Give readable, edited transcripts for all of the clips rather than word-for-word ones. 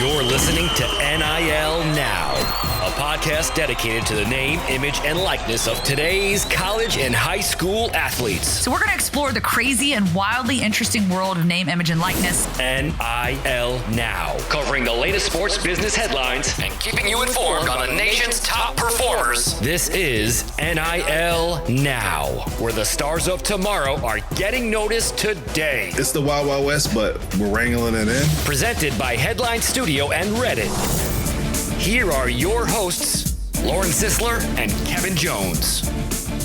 You're listening to NIL Now, a podcast dedicated to the name, image, and likeness of today's college and high school athletes. So we're going to explore the crazy and wildly interesting world of name, image, and likeness. NIL Now, covering the latest sports business headlines and keeping you informed on the nation's top performers. This is NIL Now, where the stars of tomorrow are getting noticed today. It's the Wild Wild West, but we're wrangling it in. Presented by Headline Studio and Reddit. Here are your hosts, Lauren Sisler and Kevin Jones.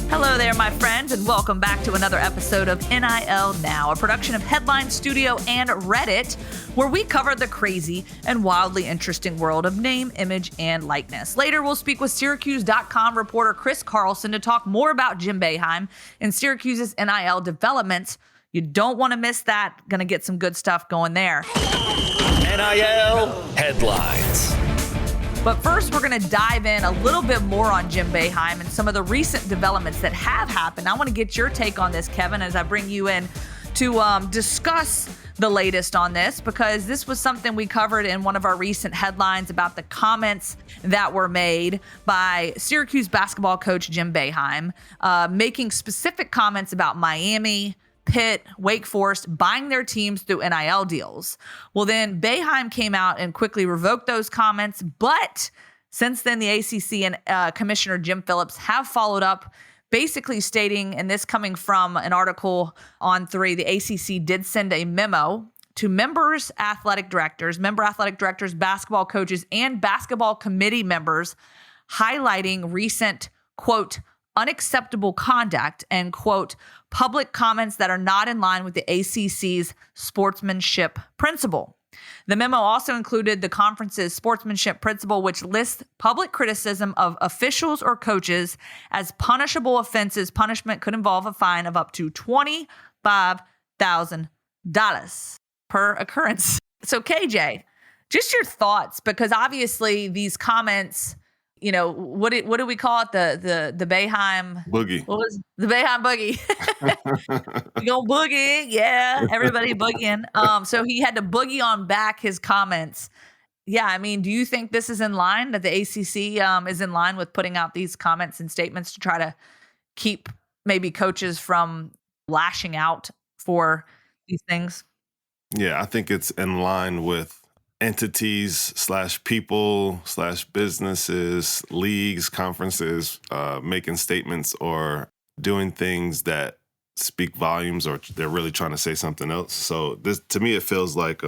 Hello there, my friends, and welcome back to another episode of NIL Now, a production of Headline Studio and Reddit, where we cover the crazy and wildly interesting world of name, image, and likeness. Later, we'll speak with Syracuse.com reporter Chris Carlson to talk more about Jim Boeheim and Syracuse's NIL developments. You don't want to miss that. Going to get some good stuff going there. NIL Headlines. But first, we're going to dive in a little bit more on Jim Boeheim and some of the recent developments that have happened. I want to get your take on this, Kevin, as I bring you in to discuss the latest on this, because this was something we covered in one of our recent headlines about the comments that were made by Syracuse basketball coach Jim Boeheim, making specific comments about Miami, Pitt, Wake Forest buying their teams through NIL deals. Well, then Boeheim came out and quickly revoked those comments. But since then, the ACC and Commissioner Jim Phillips have followed up, basically stating, and this coming from an article on 3, the ACC did send a memo to member athletic directors, basketball coaches, and basketball committee members, highlighting recent, quote, unacceptable conduct and, quote, public comments that are not in line with the ACC's sportsmanship principle. The memo also included the conference's sportsmanship principle, which lists public criticism of officials or coaches as punishable offenses. Punishment could involve a fine of up to $25,000 per occurrence. So, KJ, just your thoughts, because obviously these comments, you know, what do we call it? The Boeheim Boogie. What was the Boeheim boogie? You go boogie, yeah. Everybody boogieing. So he had to boogie on back his comments. Yeah, I mean, do you think this is in line, that the ACC is in line with putting out these comments and statements to try to keep maybe coaches from lashing out for these things? Yeah, I think it's in line with entities / people / businesses, leagues, conferences, making statements or doing things that speak volumes, or they're really trying to say something else. So this, to me, it feels like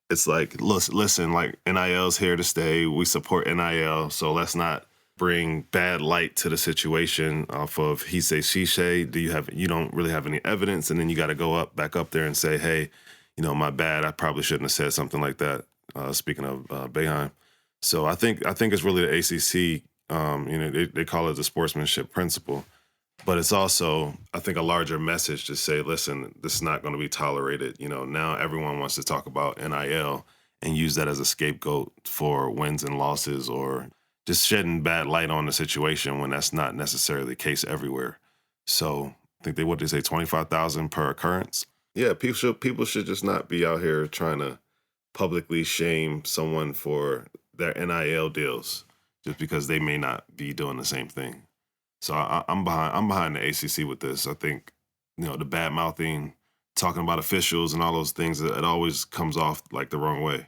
it's like, listen, like NIL's here to stay. We support NIL, so let's not bring bad light to the situation off of he say, she say. You don't really have any evidence, and then you got to go back up there and say, hey, you know, my bad. I probably shouldn't have said something like that. Speaking of Boeheim, so I think it's really the ACC. You know, they call it the sportsmanship principle, but it's also, I think, a larger message to say, listen, this is not going to be tolerated. You know, now everyone wants to talk about NIL and use that as a scapegoat for wins and losses, or just shedding bad light on the situation when that's not necessarily the case everywhere. So I think they say 25,000 per occurrence. Yeah, people should just not be out here trying to publicly shame someone for their NIL deals just because they may not be doing the same thing. So I'm behind the ACC with this. I think, you know, the bad mouthing, talking about officials and all those things, it always comes off like the wrong way.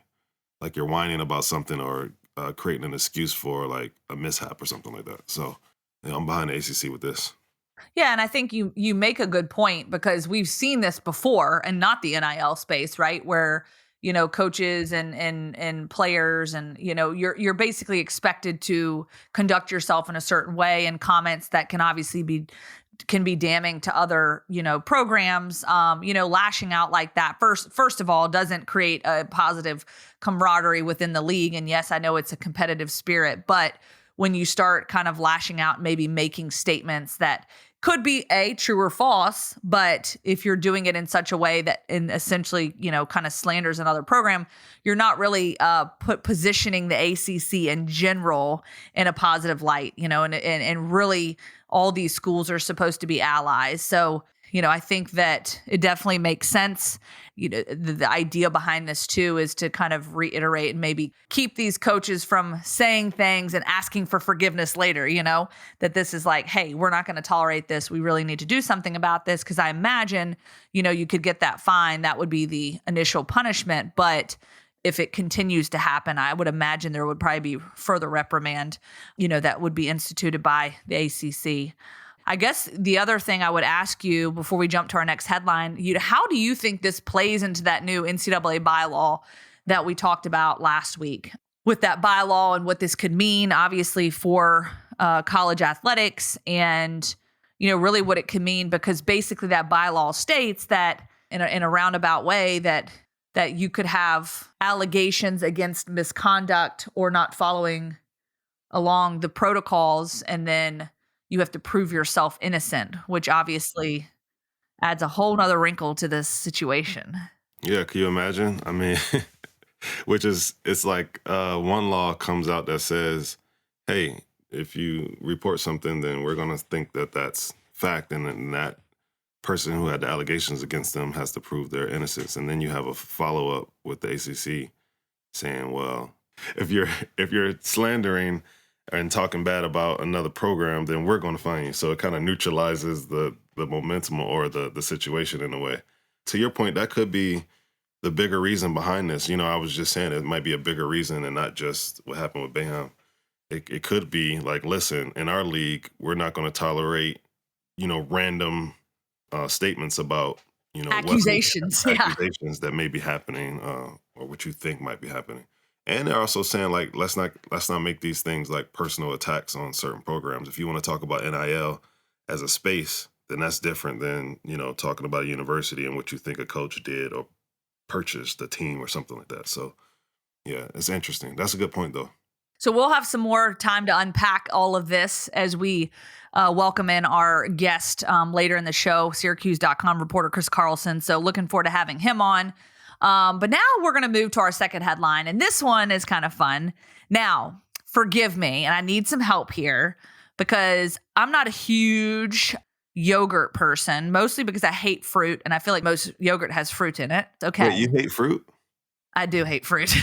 Like you're whining about something or creating an excuse for like a mishap or something like that. So, you know, I'm behind the ACC with this. Yeah, and I think you make a good point, because we've seen this before, and not the NIL space, right? Where, you know, coaches and players, and, you know, you're basically expected to conduct yourself in a certain way, and comments that can obviously be damning to other, you know, programs. You know, lashing out like that first of all doesn't create a positive camaraderie within the league. And yes, I know it's a competitive spirit, but when you start kind of lashing out, maybe making statements that could be true or false, but if you're doing it in such a way that essentially, you know, kind of slanders another program, you're not really positioning the ACC in general in a positive light, you know, and really all these schools are supposed to be allies. So I think that it definitely makes sense. The idea behind this too is to kind of reiterate and maybe keep these coaches from saying things and asking for forgiveness later, that this is like, hey, we're not going to tolerate this. We really need to do something about this. Because I imagine, you could get that fine. That would be the initial punishment. But if it continues to happen, I would imagine there would probably be further reprimand, that would be instituted by the ACC. I guess the other thing I would ask you before we jump to our next headline, how do you think this plays into that new NCAA bylaw that we talked about last week? With that bylaw and what this could mean, obviously, for college athletics and, really what it could mean, because basically that bylaw states that in a roundabout way that you could have allegations against misconduct or not following along the protocols, and then you have to prove yourself innocent, which obviously adds a whole nother wrinkle to this situation. Yeah, can you imagine? I mean, it's like one law comes out that says, hey, if you report something, then we're going to think that that's fact, and then that person who had the allegations against them has to prove their innocence. And then you have a follow-up with the ACC saying, well, if you're slandering and talking bad about another program, then we're going to fine you. So it kind of neutralizes the momentum or the situation in a way. To your point, that could be the bigger reason behind this. I was just saying it might be a bigger reason and not just what happened with Boeheim. It could be like, listen, in our league, we're not going to tolerate, random statements about, accusations that may be happening or what you think might be happening. And they're also saying, like, let's not make these things like personal attacks on certain programs. If you want to talk about NIL as a space, then that's different than, talking about a university and what you think a coach did or purchased a team or something like that. So, yeah, it's interesting. That's a good point, though. So we'll have some more time to unpack all of this as we welcome in our guest later in the show, Syracuse.com reporter Chris Carlson. So looking forward to having him on. But now we're going to move to our second headline, and this one is kind of fun. Now, forgive me, and I need some help here because I'm not a huge yogurt person, mostly because I hate fruit, and I feel like most yogurt has fruit in it. Okay. Wait, you hate fruit? I do hate fruit.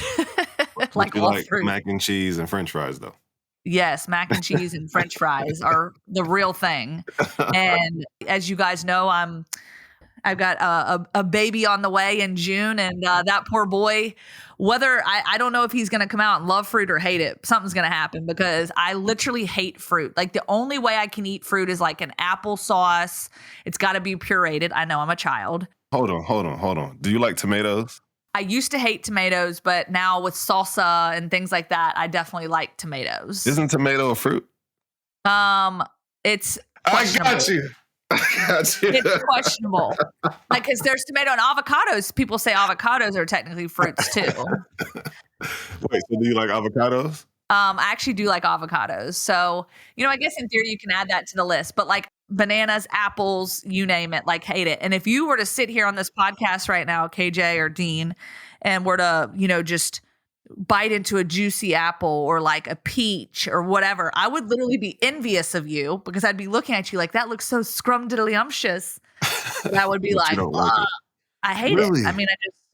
Like all fruit. Mac and cheese and French fries, though. Yes, mac and cheese and French fries are the real thing. And as you guys know, I've got a baby on the way in June, and that poor boy, whether I don't know if he's going to come out and love fruit or hate it, something's going to happen because I literally hate fruit. Like the only way I can eat fruit is like an applesauce. It's got to be pureed. I know I'm a child. Hold on. Do you like tomatoes? I used to hate tomatoes, but now with salsa and things like that, I definitely like tomatoes. Isn't tomato a fruit? It's questionable. I got you. It's questionable. Like, because there's tomato and avocados. People say avocados are technically fruits too. Wait, so do you like avocados? I actually do like avocados. So, I guess in theory you can add that to the list, but like bananas, apples, you name it, like hate it. And if you were to sit here on this podcast right now, KJ or Dean, and were to, just bite into a juicy apple or like a peach or whatever, I would literally be envious of you because I'd be looking at you like, that looks so scrumdiddlyumptious. That would be like, I hate it. I mean,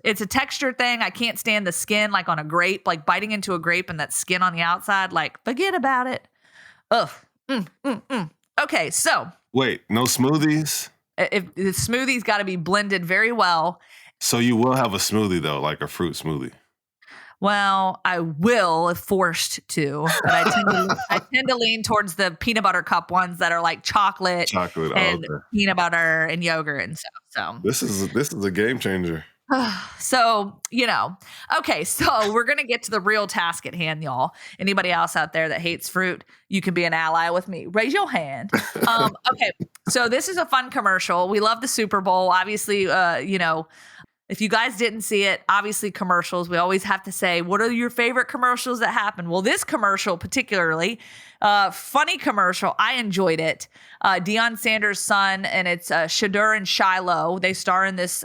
it's a texture thing. I can't stand the skin, like on a grape, like biting into a grape and that skin on the outside, like forget about it. Ugh. Okay. So wait, no smoothies? If the smoothie's got to be blended very well. So you will have a smoothie though, like a fruit smoothie. Well, I will if forced to, but I tend to lean towards the peanut butter cup ones that are like chocolate and peanut butter and yogurt and stuff. So this is a game changer. So, okay, so we're going to get to the real task at hand, y'all. Anybody else out there that hates fruit, you can be an ally with me. Raise your hand. Okay, so this is a fun commercial. We love the Super Bowl. Obviously, if you guys didn't see it, obviously commercials, we always have to say, what are your favorite commercials that happen? Well, this commercial particularly, funny commercial. I enjoyed it. Deion Sanders' son, and it's Shedeur and Shilo. They star in this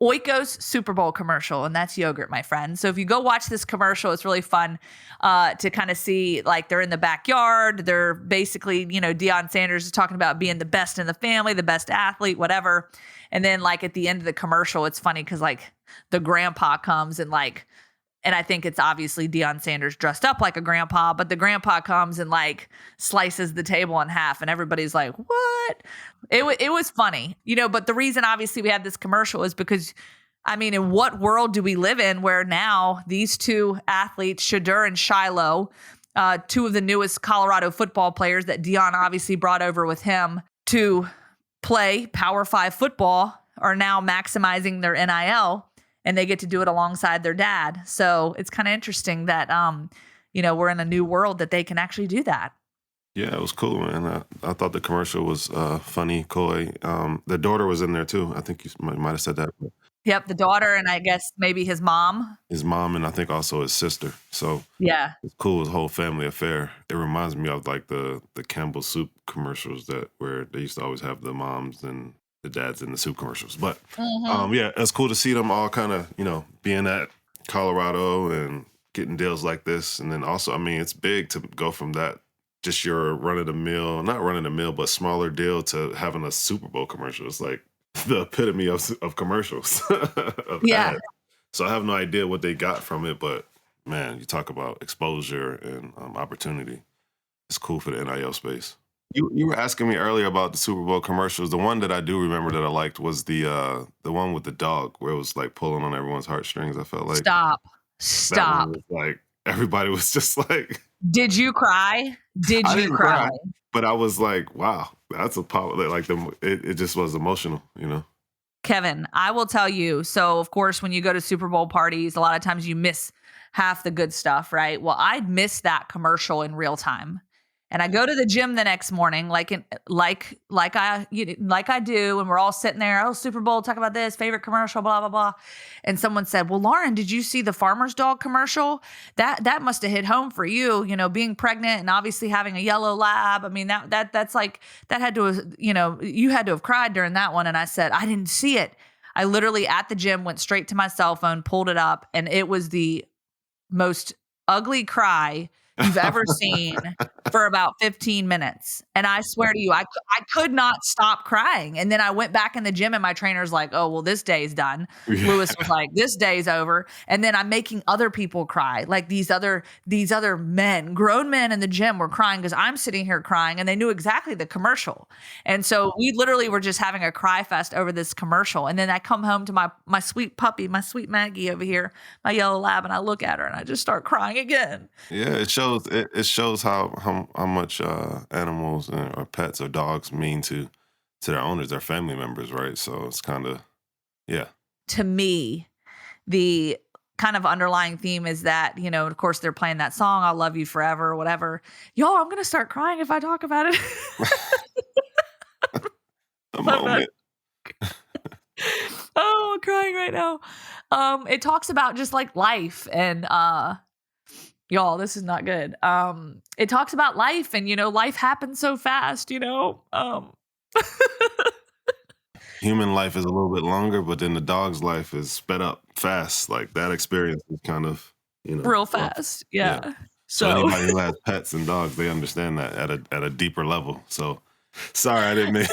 Oikos Super Bowl commercial, and that's yogurt, my friend. So if you go watch this commercial, it's really fun to kind of see, like, they're in the backyard. They're basically, Deion Sanders is talking about being the best in the family, the best athlete, whatever. And then, like, at the end of the commercial, it's funny because, like, the grandpa comes and, like, and I think it's obviously Deion Sanders dressed up like a grandpa, but the grandpa comes and, like, slices the table in half, and everybody's like, what? It was funny, but the reason obviously we had this commercial is because, I mean, in what world do we live in where now these two athletes, Shedeur and Shilo, two of the newest Colorado football players that Deion obviously brought over with him to play Power 5 football, are now maximizing their NIL, and they get to do it alongside their dad. So it's kind of interesting that, we're in a new world that they can actually do that. Yeah, it was cool, man. I thought the commercial was funny, coy. The daughter was in there too. I think you might have said that. Yep, the daughter, and I guess maybe his mom. His mom, and I think also his sister. So yeah, it's cool. It's a whole family affair. It reminds me of like the Campbell soup commercials where they used to always have the moms and the dads in the soup commercials. But yeah, it's cool to see them all kind of being at Colorado and getting deals like this. And then also, I mean, it's big to go from that, just your not run of the mill, but smaller deal, to having a Super Bowl commercial. It's like the epitome of commercials. Of ads. So I have no idea what they got from it, but man, you talk about exposure and opportunity. It's cool for the NIL space. You were asking me earlier about the Super Bowl commercials. The one that I do remember that I liked was the one with the dog, where it was like pulling on everyone's heartstrings. I felt like stop. That one was like everybody was just like. Did you cry? I didn't cry? But I was like, wow, that's a power. Like it just was emotional, Kevin, I will tell you. So of course, when you go to Super Bowl parties, a lot of times you miss half the good stuff, right? Well, I'd miss that commercial in real time. And I go to the gym the next morning, like I do, and we're all sitting there. Oh, Super Bowl, talk about this favorite commercial, blah blah blah. And someone said, "Well, Lauren, did you see the Farmer's Dog commercial? That must have hit home for you. Being pregnant and obviously having a yellow lab. I mean, that's like that had to, you had to have cried during that one." And I said, "I didn't see it. I literally at the gym went straight to my cell phone, pulled it up, and it was the most ugly cry you've ever seen for about 15 minutes. And I swear to you, I could not stop crying. And then I went back in the gym and my trainer's like, oh, well, this day's done. Yeah. Lewis was like, this day's over. And then I'm making other people cry. Like these other men, grown men in the gym were crying because I'm sitting here crying, and they knew exactly the commercial. And so we literally were just having a cry fest over this commercial. And then I come home to my sweet puppy, my sweet Maggie over here, my yellow lab, and I look at her and I just start crying again. Yeah, it shows how much animals or pets or dogs mean to their owners, their family members, right? So it's kind of, yeah. To me, the kind of underlying theme is that, of course, they're playing that song, I'll Love You Forever, or whatever. Y'all, I'm going to start crying if I talk about it. A moment. Oh, I'm crying right now. It talks about just like life and, y'all, this is not good. It talks about life and, life happens so fast, Human life is a little bit longer, but then the dog's life is sped up fast. Like that experience is kind of, real fast. Yeah. So anybody who has pets and dogs, they understand that at a deeper level. So sorry, I didn't mean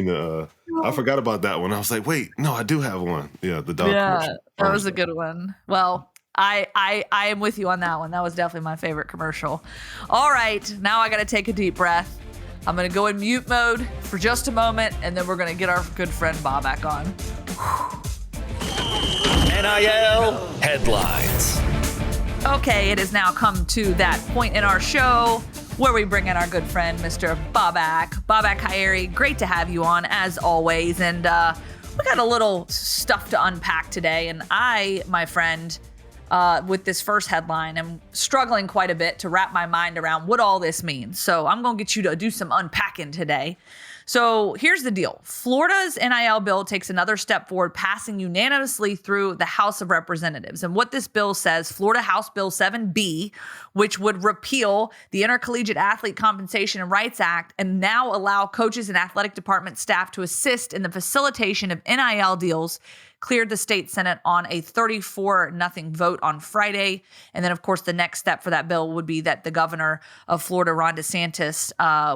to, I forgot about that one. I was like, wait, no, I do have one. Yeah. The dog. Yeah, that was a good one. Well, I am with you on that one. That was definitely my favorite commercial. All right, now I got to take a deep breath. I'm going to go in mute mode for just a moment, and then we're going to get our good friend Bobak on. NIL headlines. Okay, it has now come to that point in our show where we bring in our good friend, Mr. Bobak. Bobak Kyrie, great to have you on, as always. And we got a little stuff to unpack today. And I, my friend, with this first headline, I'm struggling quite a bit to wrap my mind around what all this means. So I'm going to get you to do some unpacking today. So here's the deal. Florida's NIL bill takes another step forward, passing unanimously through the House of Representatives. And what this bill says, Florida House Bill 7B, which would repeal the Intercollegiate Athlete Compensation and Rights Act and now allow coaches and athletic department staff to assist in the facilitation of NIL deals, cleared the state Senate on a 34-0 vote on Friday. And then, of course, the next step for that bill would be that the governor of Florida, Ron DeSantis,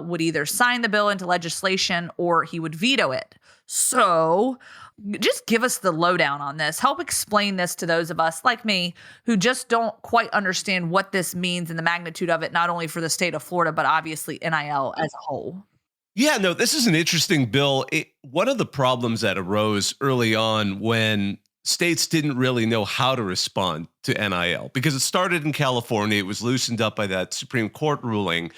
would either sign the bill into legislation or he would veto it. So just give us the lowdown on this. Help explain this to those of us like me who just don't quite understand what this means and the magnitude of it, not only for the state of Florida, but obviously NIL as a whole. Yeah, no, this is an interesting bill. One of the problems that arose early on when states didn't really know how to respond to NIL, because it started in California, it was loosened up by that Supreme Court ruling,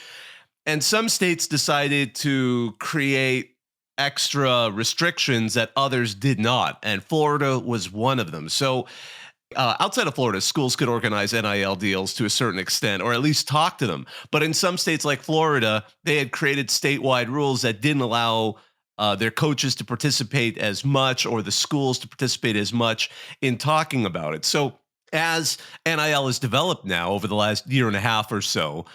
and some states decided to create extra restrictions that others did not, and Florida was one of them. So outside of Florida, schools could organize NIL deals to a certain extent, or at least talk to them. But in some states like Florida, they had created statewide rules that didn't allow their coaches to participate as much, or the schools to participate as much in talking about it. So as NIL has developed now over the last year and a half or so,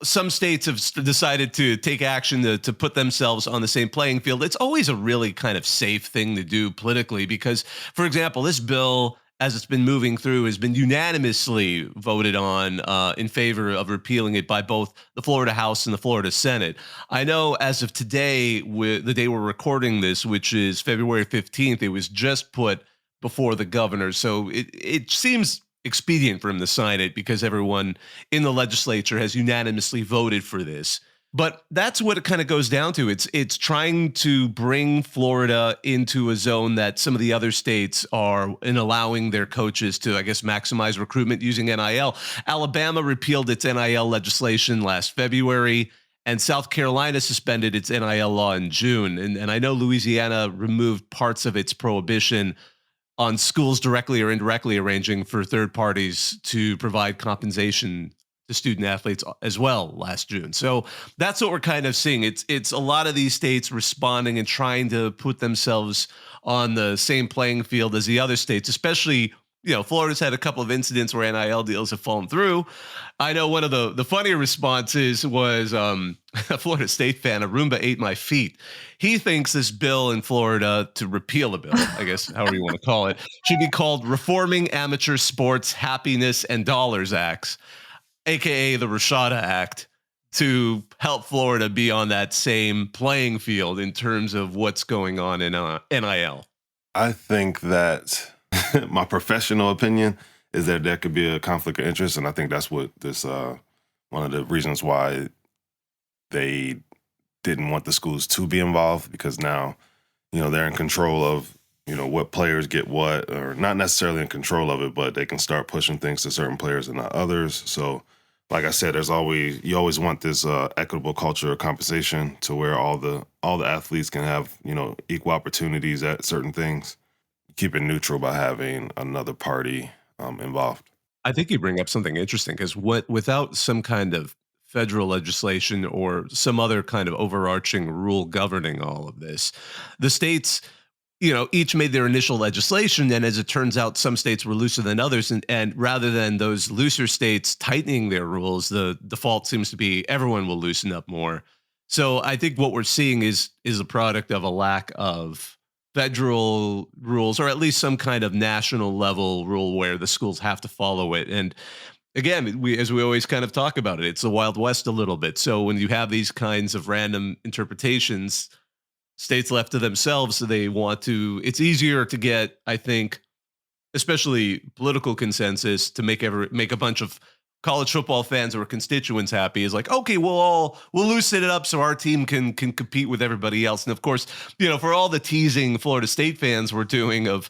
some states have decided to take action to put themselves on the same playing field. It's always a really kind of safe thing to do politically because, for example, this bill, as it's been moving through, has been unanimously voted on in favor of repealing it by both the Florida House and the Florida Senate. I know as of today, the day we're recording this, which is February 15th, it was just put before the governor. So it seems expedient for him to sign it because everyone in the legislature has unanimously voted for this. But that's what it kind of goes down to. It's trying to bring Florida into a zone that some of the other states are in, allowing their coaches to, I guess, maximize recruitment using NIL. Alabama repealed its NIL legislation last February, and South Carolina suspended its NIL law in June. And I know Louisiana removed parts of its prohibition on schools directly or indirectly arranging for third parties to provide compensation to student athletes as well last June. So that's what we're kind of seeing. It's a lot of these states responding and trying to put themselves on the same playing field as the other states, especially, Florida's had a couple of incidents where NIL deals have fallen through. I know one of the funnier responses was a Florida State fan, a Roomba ate my feet. He thinks this bill in Florida to repeal a bill, I guess, however you want to call it, should be called Reforming Amateur Sports Happiness and Dollars Acts, AKA the Rashada Act, to help Florida be on that same playing field in terms of what's going on in NIL. I think that my professional opinion is that there could be a conflict of interest, and I think that's what this one of the reasons why they didn't want the schools to be involved, because now, they're in control of, what players get what, or not necessarily in control of it, but they can start pushing things to certain players and not others. So, like I said, you always want this equitable culture of compensation to where all the athletes can have, equal opportunities at certain things. Keep it neutral by having another party involved. I think you bring up something interesting, because without some kind of federal legislation or some other kind of overarching rule governing all of this, the states, each made their initial legislation, and as it turns out, some states were looser than others, and rather than those looser states tightening their rules, the default seems to be everyone will loosen up more. So I think what we're seeing is a product of a lack of federal rules, or at least some kind of national level rule where the schools have to follow it. And again, as we always kind of talk about it, it's the Wild West a little bit. So when you have these kinds of random interpretations, states left to themselves, so it's easier to get, I think, especially political consensus to make a bunch of college football fans or constituents happy is like, okay, we'll loosen it up so our team can compete with everybody else. And of course, for all the teasing Florida State fans were doing of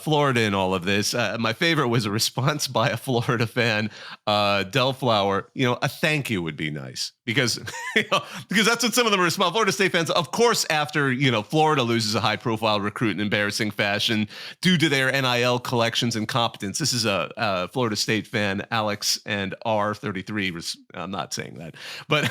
Florida and all of this, my favorite was a response by a Florida fan, Delflower. A thank you would be nice, because because that's what some of them respond. Florida State fans, of course, after Florida loses a high profile recruit in embarrassing fashion due to their NIL collections and competence. This is a Florida State fan, Alex. and R33 was, I'm not saying that, but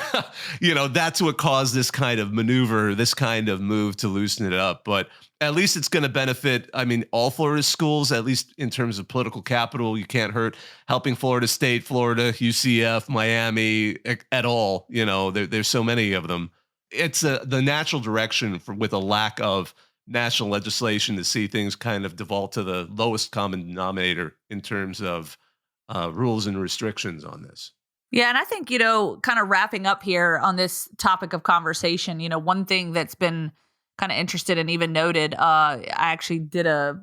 that's what caused this kind of maneuver, this kind of move to loosen it up. But at least it's going to benefit, all Florida schools, at least in terms of political capital. You can't hurt helping Florida State, Florida, UCF, Miami at all. There's so many of them. It's the natural direction with a lack of national legislation to see things kind of default to the lowest common denominator in terms of rules and restrictions on this. Yeah, and I think, kind of wrapping up here on this topic of conversation, one thing that's been kind of interested and even noted, I actually did a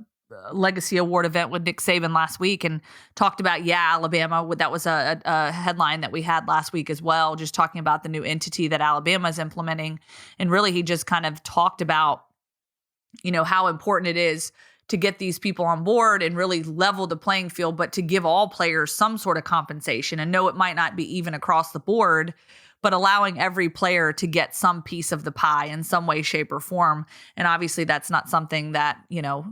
Legacy Award event with Nick Saban last week and talked about, Alabama. That was a headline that we had last week as well, just talking about the new entity that Alabama is implementing. And really, he just kind of talked about, how important it is to get these people on board and really level the playing field, but to give all players some sort of compensation. And no, it might not be even across the board, but allowing every player to get some piece of the pie in some way, shape, or form. And obviously that's not something that,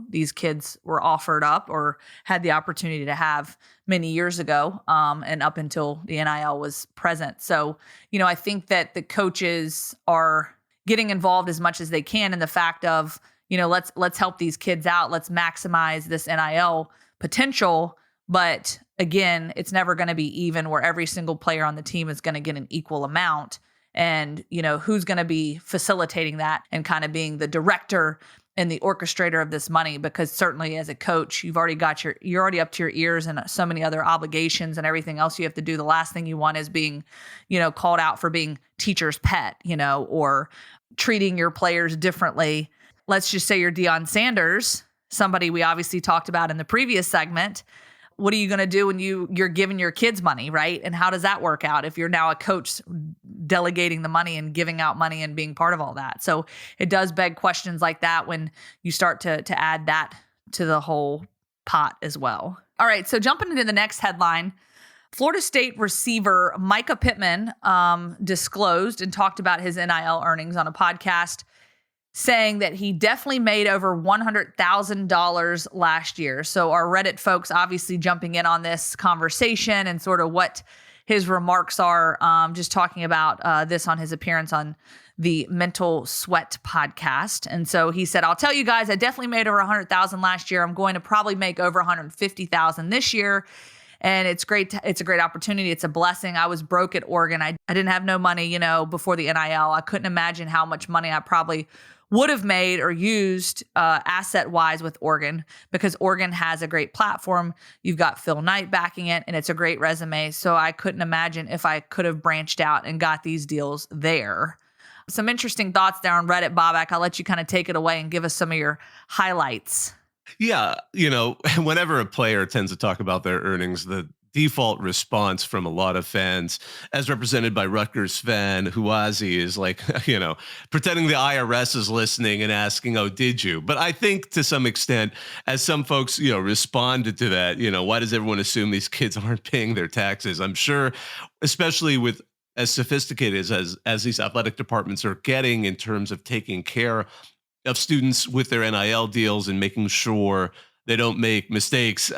these kids were offered up or had the opportunity to have many years ago, and up until the NIL was present. So, I think that the coaches are getting involved as much as they can in the fact of, let's help these kids out. Let's maximize this NIL potential. But again, it's never going to be even where every single player on the team is going to get an equal amount. And, who's going to be facilitating that and kind of being the director and the orchestrator of this money? Because certainly as a coach, you're already up to your ears and so many other obligations and everything else you have to do. The last thing you want is being, called out for being teacher's pet, or treating your players differently. Let's just say you're Deion Sanders, somebody we obviously talked about in the previous segment. What are you going to do when you're giving your kids money, right? And how does that work out if you're now a coach delegating the money and giving out money and being part of all that? So it does beg questions like that when you start to add that to the whole pot as well. All right, so jumping into the next headline, Florida State receiver Mycah Pittman disclosed and talked about his NIL earnings on a podcast, saying that he definitely made over $100,000 last year. So our Reddit folks obviously jumping in on this conversation and sort of what his remarks are, just talking about this on his appearance on the Mental Sweat podcast. And so he said, I'll tell you guys, I definitely made over $100,000 last year. I'm going to probably make over $150,000 this year. And it's great. It's a great opportunity. It's a blessing. I was broke at Oregon. I didn't have no money, before the NIL. I couldn't imagine how much money I probably would have made or used asset-wise with Oregon, because Oregon has a great platform. You've got Phil Knight backing it, and it's a great resume. So I couldn't imagine if I could have branched out and got these deals there. Some interesting thoughts there on Reddit, Bobak. I'll let you kind of take it away and give us some of your highlights. Yeah, whenever a player tends to talk about their earnings, the default response from a lot of fans, as represented by Rutgers fan Huazi, is like, pretending the IRS is listening and asking, oh, did you? But I think to some extent, as some folks, responded to that, why does everyone assume these kids aren't paying their taxes? I'm sure, especially with as sophisticated as these athletic departments are getting in terms of taking care of students with their NIL deals and making sure they don't make mistakes,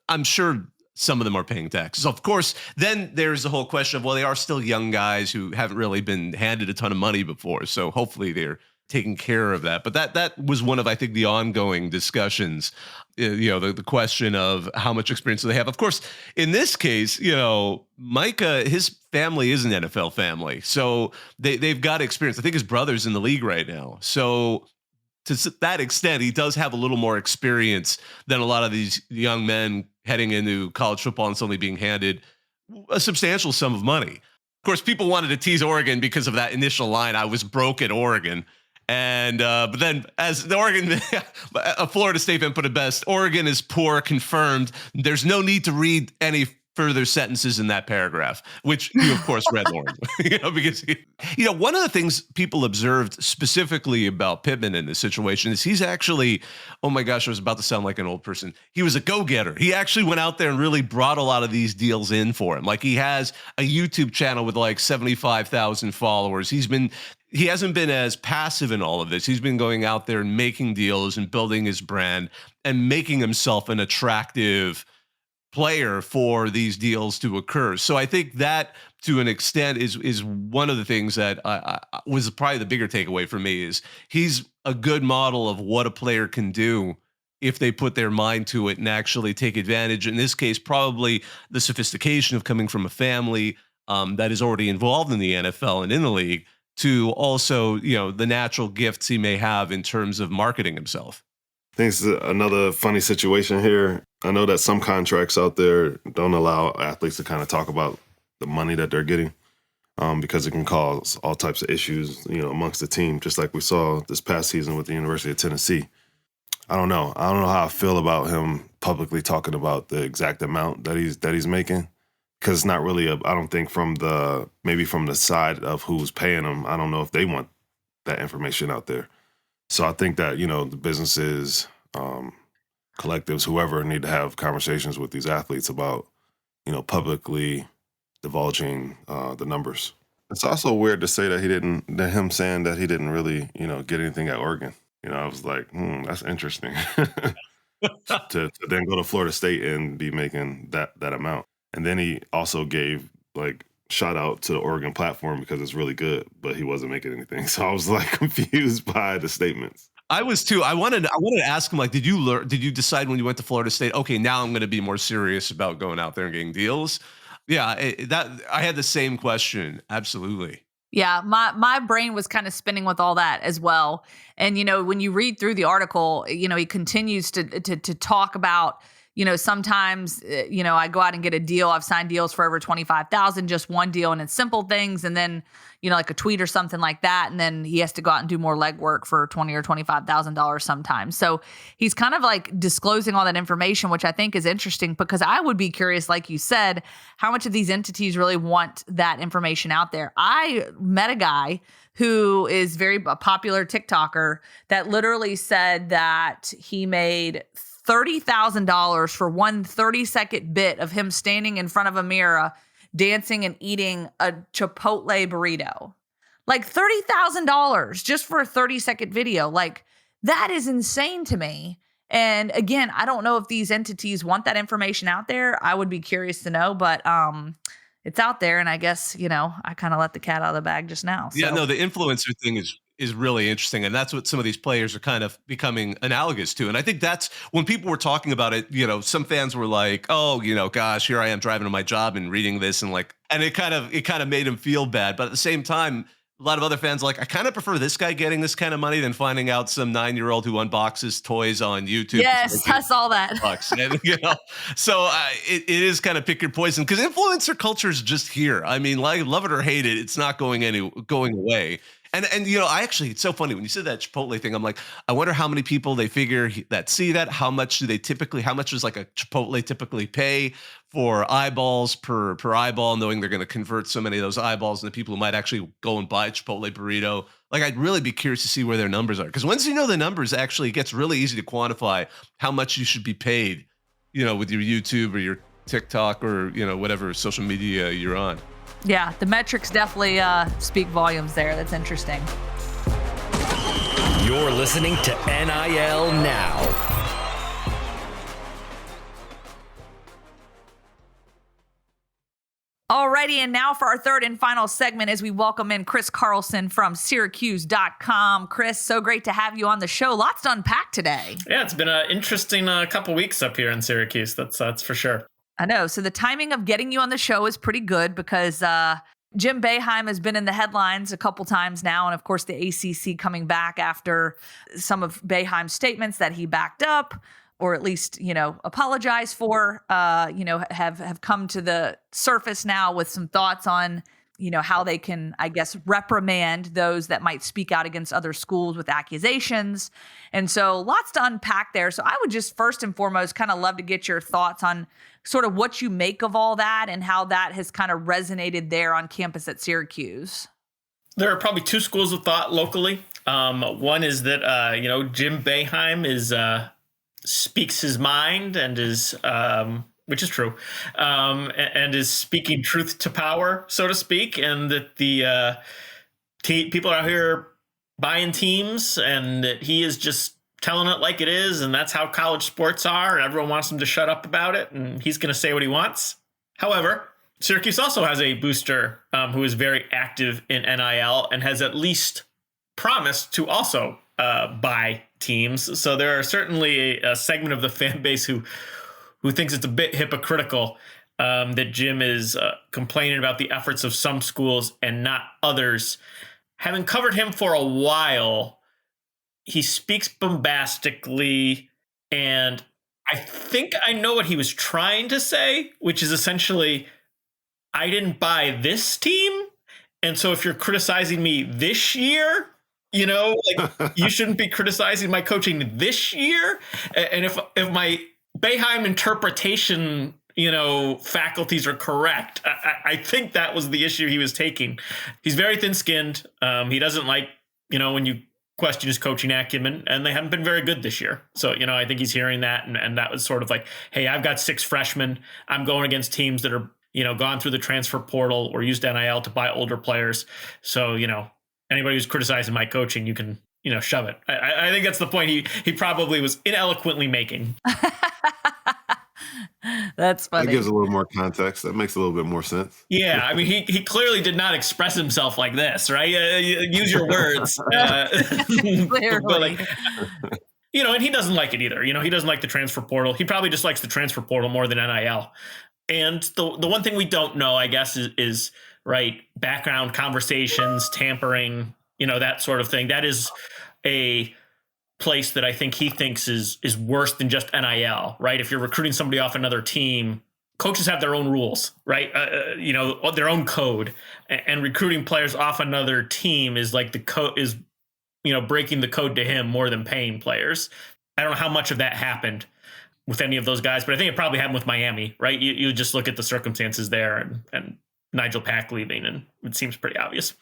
I'm sure some of them are paying taxes. Of course, then there's the whole question of, well, they are still young guys who haven't really been handed a ton of money before. So hopefully they're taking care of that. But that was one of, I think, the ongoing discussions, the question of how much experience do they have. Of course, in this case, Mycah, his family is an NFL family. So they've got experience. I think his brother's in the league right now. So to that extent, he does have a little more experience than a lot of these young men heading into college football and suddenly being handed a substantial sum of money. Of course, people wanted to tease Oregon because of that initial line, I was broke at Oregon. And but then as the Oregon, a Florida State fan put it best, Oregon is poor, confirmed. There's no need to read any further sentences in that paragraph, which you, of course, read, Lauren, because, one of the things people observed specifically about Pittman in this situation is he's actually, oh my gosh, I was about to sound like an old person. He was a go-getter. He actually went out there and really brought a lot of these deals in for him. Like, he has a YouTube channel with like 75,000 followers. He hasn't been as passive in all of this. He's been going out there and making deals and building his brand and making himself an attractive player for these deals to occur. So I think that to an extent is one of the things that I was probably the bigger takeaway for me is he's a good model of what a player can do if they put their mind to it and actually take advantage. In this case, probably the sophistication of coming from a family that is already involved in the NFL and in the league, to also, the natural gifts he may have in terms of marketing himself. I think it's another funny situation here. I know that some contracts out there don't allow athletes to kind of talk about the money that they're getting because it can cause all types of issues, amongst the team, just like we saw this past season with the University of Tennessee. I don't know how I feel about him publicly talking about the exact amount that he's making, because it's not really I don't think from the side of who's paying him, I don't know if they want that information out there. So I think that, the businesses, collectives, whoever, need to have conversations with these athletes about, publicly divulging the numbers. It's also weird to say that him saying that he didn't really, get anything at Oregon. I was like, that's interesting. to then go to Florida State and be making that amount. And then he also gave shout out to the Oregon platform because it's really good, but he wasn't making anything. So I was confused by the statements. I was too. I wanted to ask him, did you decide when you went to Florida State, okay, now I'm going to be more serious about going out there and getting deals? Yeah, I had the same question. Absolutely. Yeah, my brain was kind of spinning with all that as well. And, when you read through the article, he continues to talk about, sometimes, I go out and get a deal. I've signed deals for over 25,000, just one deal, and it's simple things. And then, like a tweet or something like that. And then he has to go out and do more legwork for $20,000 or $25,000 sometimes. So he's kind of disclosing all that information, which I think is interesting, because I would be curious, like you said, how much of these entities really want that information out there. I met a guy who is a popular TikToker that literally said that he made $30,000 for one 30-second bit of him standing in front of a mirror, dancing and eating a Chipotle burrito. $30,000 just for a 30-second video. That is insane to me. And again, I don't know if these entities want that information out there. I would be curious to know, but it's out there. And I guess, I kind of let the cat out of the bag just now. So. Yeah, no, the influencer thing is really interesting. And that's what some of these players are kind of becoming analogous to. And I think that's when people were talking about it, some fans were like, oh, gosh, here I am driving to my job and reading this. And it kind of made them feel bad. But at the same time, a lot of other fans I kind of prefer this guy getting this kind of money than finding out some 9-year-old who unboxes toys on YouTube. Yes, I saw that. And, so it is kind of pick your poison, because influencer culture is just here. I mean, love it or hate it, it's not going away. And it's so funny when you said that Chipotle thing. I'm like, I wonder how many people they figure that see that. How much does a Chipotle typically pay for eyeballs per eyeball, knowing they're going to convert so many of those eyeballs into people who might actually go and buy a Chipotle burrito? I'd really be curious to see where their numbers are, because once you know the numbers, actually, it gets really easy to quantify how much you should be paid, with your YouTube or your TikTok or whatever social media you're on. Yeah, the metrics definitely speak volumes there. That's interesting. You're listening to NIL Now. Alrighty, and now for our third and final segment as we welcome in Chris Carlson from Syracuse.com. Chris, so great to have you on the show. Lots to unpack today. Yeah, it's been an interesting couple weeks up here in Syracuse. That's for sure. I know. So the timing of getting you on the show is pretty good, because Jim Boeheim has been in the headlines a couple times now. And of course, the ACC coming back after some of Boeheim's statements that he backed up, or at least, apologized for, have come to the surface now with some thoughts on, how they can, I guess, reprimand those that might speak out against other schools with accusations. And so lots to unpack there. So I would just first and foremost kind of love to get your thoughts on sort of what you make of all that and how that has kind of resonated there on campus at Syracuse. There are probably two schools of thought locally. One is that, Jim Boeheim speaks his mind and is, which is true, and is speaking truth to power, so to speak, and that the people out here buying teams, and that he is just telling it like it is, and that's how college sports are, and everyone wants him to shut up about it, and he's going to say what he wants. However, Syracuse also has a booster who is very active in NIL and has at least promised to also buy teams. So there are certainly a segment of the fan base who thinks it's a bit hypocritical that Jim is complaining about the efforts of some schools and not others. Having covered him for a while, he speaks bombastically, and I think I know what he was trying to say, which is essentially, I didn't buy this team, and so if you're criticizing me this year, you shouldn't be criticizing my coaching this year. And if my Boeheim interpretation, faculties are correct, I think that was the issue he was taking. He's very thin-skinned. He doesn't like, when you question his coaching acumen, and they haven't been very good this year. So, I think he's hearing that, and that was sort of like, hey, I've got 6 freshmen. I'm going against teams that are, gone through the transfer portal or used NIL to buy older players. So, anybody who's criticizing my coaching, you can, shove it. I think that's the point he probably was ineloquently making. That's funny. That gives a little more context. That makes a little bit more sense. Yeah, I mean, he clearly did not express himself like this, right? Use your words. Clearly. And he doesn't like it either. He doesn't like the transfer portal. He probably just likes the transfer portal more than NIL. And the one thing we don't know, I guess, is right, background conversations, tampering, that sort of thing. That is a place that I think he thinks is worse than just NIL, right? If you're recruiting somebody off another team, coaches have their own rules, right? Their own code, and recruiting players off another team is like the code is, breaking the code to him more than paying players. I don't know how much of that happened with any of those guys, but I think it probably happened with Miami, right? You just look at the circumstances there and Nigel Pack leaving, and it seems pretty obvious.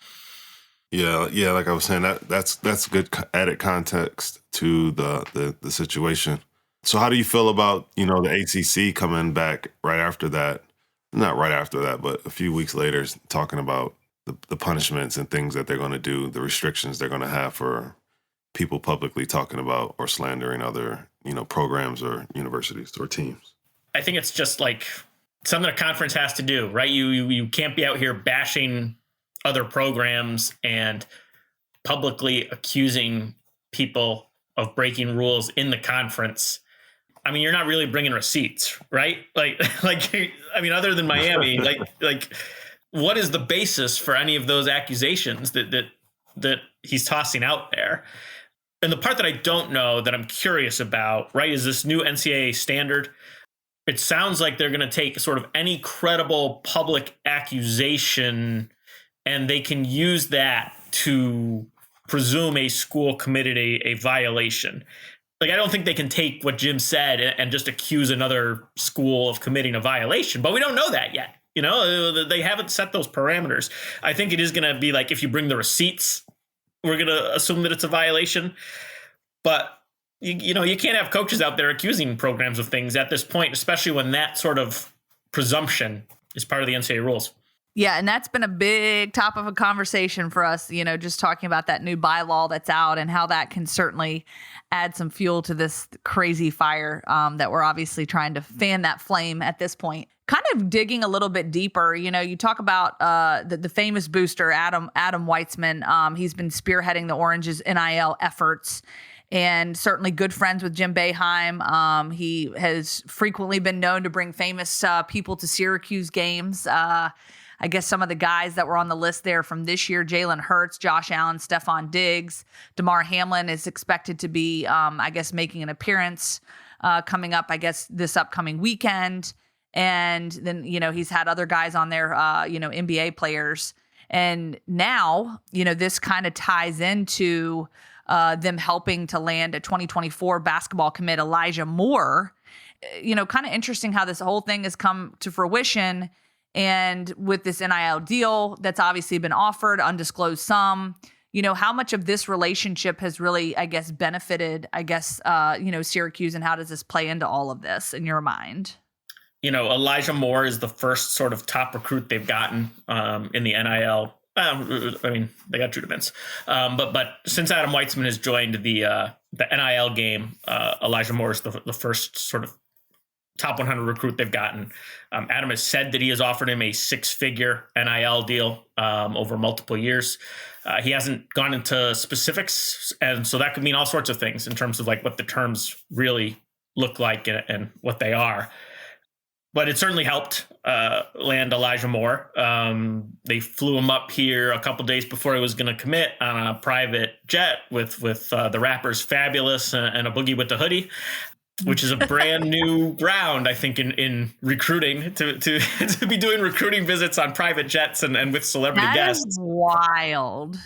Yeah. Like I was saying, that's good added context to the situation. So how do you feel about, the ACC coming back right after that? Not right after that, but a few weeks later, talking about the punishments and things that they're going to do, the restrictions they're going to have for people publicly talking about or slandering other, programs or universities or teams. I think it's just like something a conference has to do, right? You can't be out here bashing other programs and publicly accusing people of breaking rules in the conference. I mean, you're not really bringing receipts, right? Like, I mean, other than Miami, like, what is the basis for any of those accusations that he's tossing out there? And the part that I don't know, that I'm curious about, right, is this new NCAA standard. It sounds like they're going to take sort of any credible public accusation, and they can use that to presume a school committed a violation. Like, I don't think they can take what Jim said and just accuse another school of committing a violation, but we don't know that yet. They haven't set those parameters. I think it is going to be like, if you bring the receipts, we're going to assume that it's a violation. But, you can't have coaches out there accusing programs of things at this point, especially when that sort of presumption is part of the NCAA rules. Yeah, and that's been a big topic of a conversation for us, just talking about that new bylaw that's out and how that can certainly add some fuel to this crazy fire that we're obviously trying to fan that flame at this point. Kind of digging a little bit deeper, you talk about the famous booster, Adam Weitzman. He's been spearheading the Orange's NIL efforts, and certainly good friends with Jim Boeheim. He has frequently been known to bring famous people to Syracuse games. I guess some of the guys that were on the list there from this year, Jalen Hurts, Josh Allen, Stephon Diggs, Damar Hamlin is expected to be, making an appearance coming up, this upcoming weekend. And then, he's had other guys on there, NBA players. And now, this kind of ties into them helping to land a 2024 basketball commit, Elijah Moore. Kind of interesting how this whole thing has come to fruition. And with this NIL deal that's obviously been offered, undisclosed sum, how much of this relationship has really, benefited, Syracuse, and how does this play into all of this in your mind? Elijah Moore is the first sort of top recruit they've gotten in the NIL I mean, they got Judah Mintz. But since Adam Weitzman has joined the NIL game, Elijah Moore is the first sort of top 100 recruit they've gotten. Adam has said that he has offered him a 6-figure NIL deal over multiple years. He hasn't gone into specifics, and so that could mean all sorts of things in terms of like what the terms really look like and what they are. But it certainly helped land Elijah Moore. They flew him up here a couple days before he was going to commit on a private jet with the rappers Fabulous and a Boogie with the Hoodie, which is a brand new ground, I think, in recruiting to be doing recruiting visits on private jets and with celebrity guests. That is wild.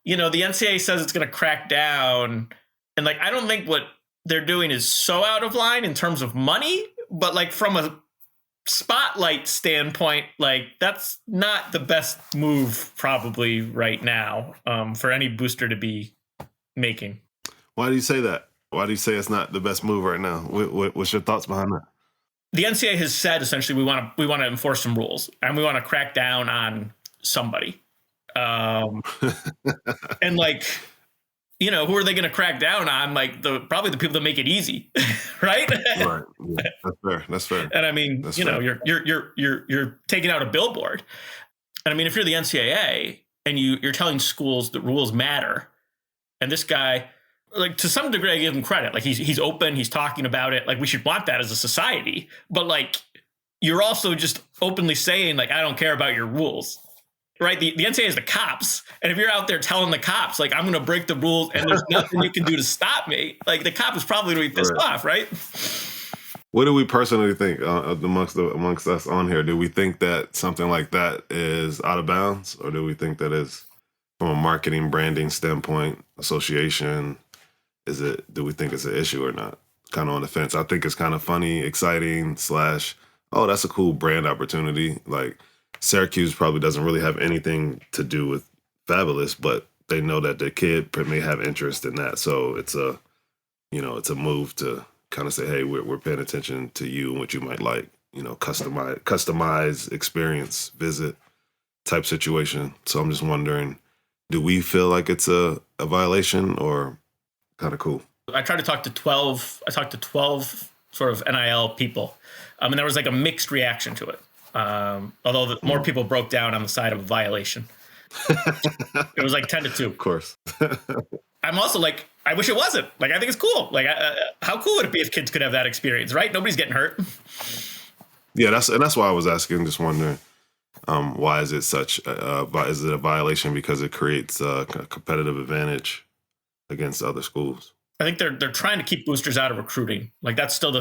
You know, the NCAA says it's going to crack down, and like I don't think what they're doing is so out of line in terms of money, but like from a spotlight standpoint, like that's not the best move probably right now for any booster to be making. Why do you say that? Why do you say it's not the best move right now? What's your thoughts behind that? The NCAA has said essentially we want to enforce some rules and we want to crack down on somebody. And like, you know, who are they going to crack down on? Like probably the people that make it easy, right? Right. Yeah, that's fair. And I mean, that's you know, fair. you're taking out a billboard. And I mean, if you're the NCAA and you're telling schools that rules matter, and this guy, like to some degree, I give him credit. Like he's open, he's talking about it. Like we should want that as a society. But like you're also just openly saying, like, I don't care about your rules. Right. The NCAA is the cops. And if you're out there telling the cops, like, I'm going to break the rules and there's nothing you can do to stop me, like the cop is probably going to be pissed off. Right. What do we personally think amongst us on here? Do we think that something like that is out of bounds, or do we think that is from a marketing branding standpoint, association? Do we think it's an issue or not? Kind of on the fence. I think it's kind of funny, exciting, oh, that's a cool brand opportunity. Like Syracuse probably doesn't really have anything to do with Fabulous, but they know that the kid may have interest in that. So it's a move to kind of say, hey, we're paying attention to you and what you might like, you know, customize experience, visit type situation. So I'm just wondering, do we feel like it's a violation or kind of cool? I tried to talk to 12. I talked to 12 sort of NIL people. And there was like a mixed reaction to it. Although more people broke down on the side of a violation. It was like 10-2. Of course. I'm also like, I wish it wasn't. Like, I think it's cool. Like, how cool would it be if kids could have that experience, right? Nobody's getting hurt. Yeah, that's why I was asking, just wondering, why is it is it a violation because it creates a competitive advantage against other schools? I think they're trying to keep boosters out of recruiting. Like that's still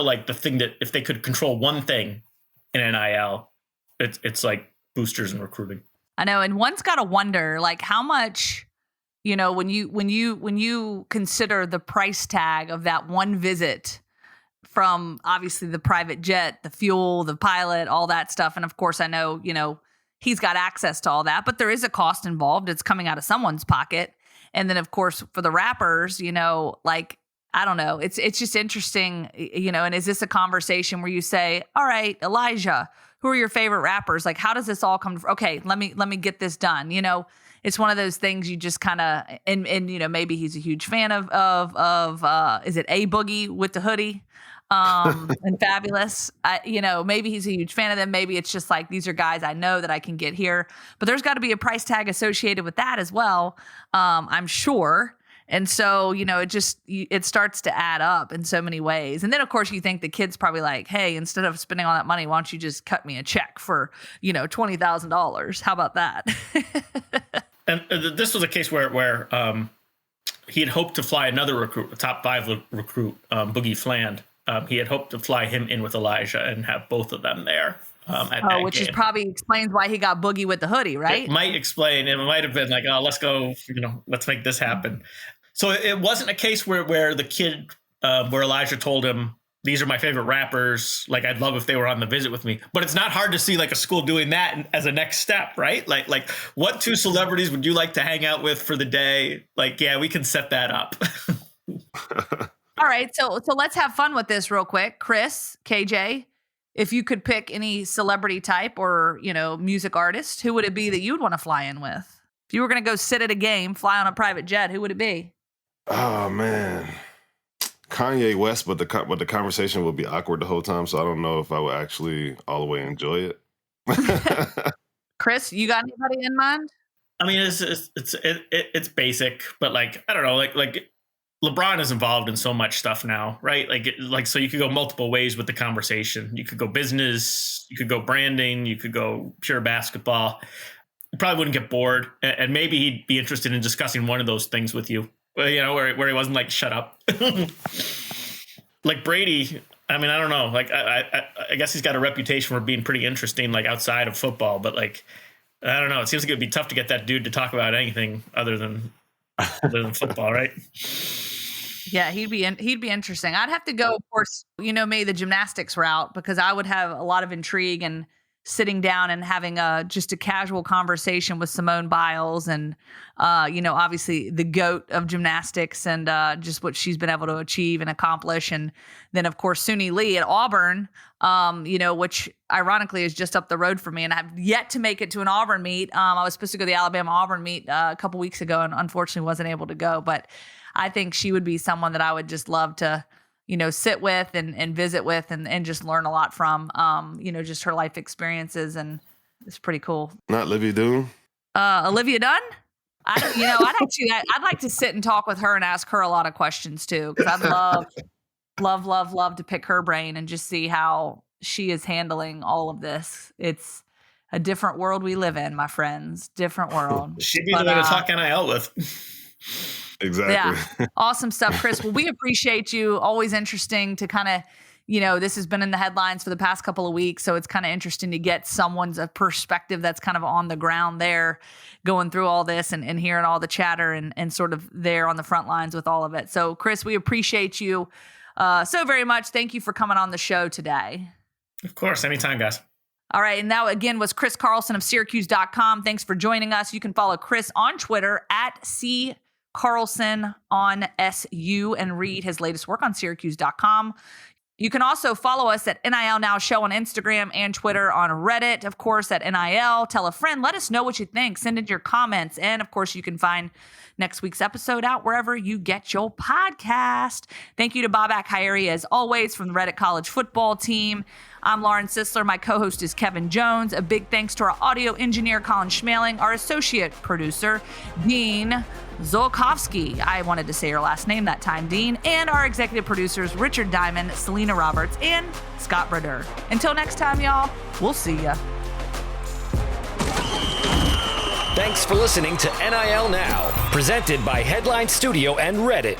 like the thing that if they could control one thing in NIL, it's like boosters and recruiting. I know, and one's got to wonder like how much, you know, when you consider the price tag of that one visit, from obviously the private jet, the fuel, the pilot, all that stuff, and of course I know, you know, he's got access to all that, but there is a cost involved. It's coming out of someone's pocket. And then, of course, for the rappers, you know, like, I don't know, it's just interesting, you know, and is this a conversation where you say, all right, Elijah, who are your favorite rappers? Like, how does this all come? Okay, let me get this done. You know, it's one of those things you just kind of, and, you know, maybe he's a huge fan of is it A Boogie with the Hoodie? And Fabulous, you know, maybe he's a huge fan of them. Maybe it's just like, these are guys I know that I can get here, but there's got to be a price tag associated with that as well. I'm sure. And so, you know, it starts to add up in so many ways. And then of course you think the kid's probably like, hey, instead of spending all that money, why don't you just cut me a check for, you know, $20,000? How about that? And this was a case where he had hoped to fly another recruit, a top 5 recruit, Boogie Fland. He had hoped to fly him in with Elijah and have both of them there. Which is probably explains why he got Boogie with the Hoodie, right? It might explain. It might have been like, oh, let's go, you know, let's make this happen. So it wasn't a case where the kid, where Elijah told him, these are my favorite rappers. Like, I'd love if they were on the visit with me. But it's not hard to see like a school doing that as a next step, right? Like what 2 celebrities would you like to hang out with for the day? Like, yeah, we can set that up. All right, so let's have fun with this real quick. Chris, KJ, if you could pick any celebrity type or, music artist, who would it be that you'd want to fly in with? If you were going to go sit at a game, fly on a private jet, who would it be? Oh, man. Kanye West, but the conversation will be awkward the whole time, so I don't know if I would actually all the way enjoy it. Chris, you got anybody in mind? I mean, it's basic, but like, I don't know, like LeBron is involved in so much stuff now, right? So you could go multiple ways with the conversation. You could go business, you could go branding, you could go pure basketball. You probably wouldn't get bored, and maybe he'd be interested in discussing one of those things with you. Where he wasn't like, shut up. Like Brady, I mean, I don't know. Like, I guess he's got a reputation for being pretty interesting, like outside of football. But like, I don't know. It seems like it'd be tough to get that dude to talk about anything other than football, right? Yeah, he'd be interesting. I'd have to go, of course, me, the gymnastics route, because I would have a lot of intrigue and sitting down and having just a casual conversation with Simone Biles and, obviously the GOAT of gymnastics and just what she's been able to achieve and accomplish. And then, of course, Suni Lee at Auburn, which ironically is just up the road from me. And I've yet to make it to an Auburn meet. I was supposed to go to the Alabama-Auburn meet a couple weeks ago and unfortunately wasn't able to go. But I think she would be someone that I would just love to sit with and visit with and just learn a lot from, just her life experiences. And it's pretty cool. Not Olivia Dunne? Olivia Dunne? I'd like to sit and talk with her and ask her a lot of questions too. Cause I'd love to pick her brain and just see how she is handling all of this. It's a different world we live in, my friends. Different world. She'd be the one to talk NIL with. Exactly. Yeah. Awesome stuff, Chris. Well, we appreciate you. Always interesting to kind of, this has been in the headlines for the past couple of weeks. So it's kind of interesting to get someone's perspective that's kind of on the ground there going through all this and hearing all the chatter and sort of there on the front lines with all of it. So Chris, we appreciate you so very much. Thank you for coming on the show today. Of course. Anytime, guys. All right. And that again was Chris Carlson of Syracuse.com. Thanks for joining us. You can follow Chris on Twitter at @CCarlson on SU and read his latest work on Syracuse.com. You can also follow us at NIL Now Show on Instagram and Twitter, on Reddit, of course, at NIL. Tell a friend. Let us know what you think. Send in your comments. And, of course, you can find next week's episode out wherever you get your podcast. Thank you to Bobak Hyeri, as always, from the Reddit College football team. I'm Lauren Sisler. My co-host is Kevin Jones. A big thanks to our audio engineer, Colin Schmaling, our associate producer, Dean Zolkowski. I wanted to say her last name that time, Dean. And our executive producers, Richard Diamond, Selena Roberts, and Scott Brodeur. Until next time, y'all, we'll see ya. Thanks for listening to NIL Now, presented by Headline Studio and Reddit.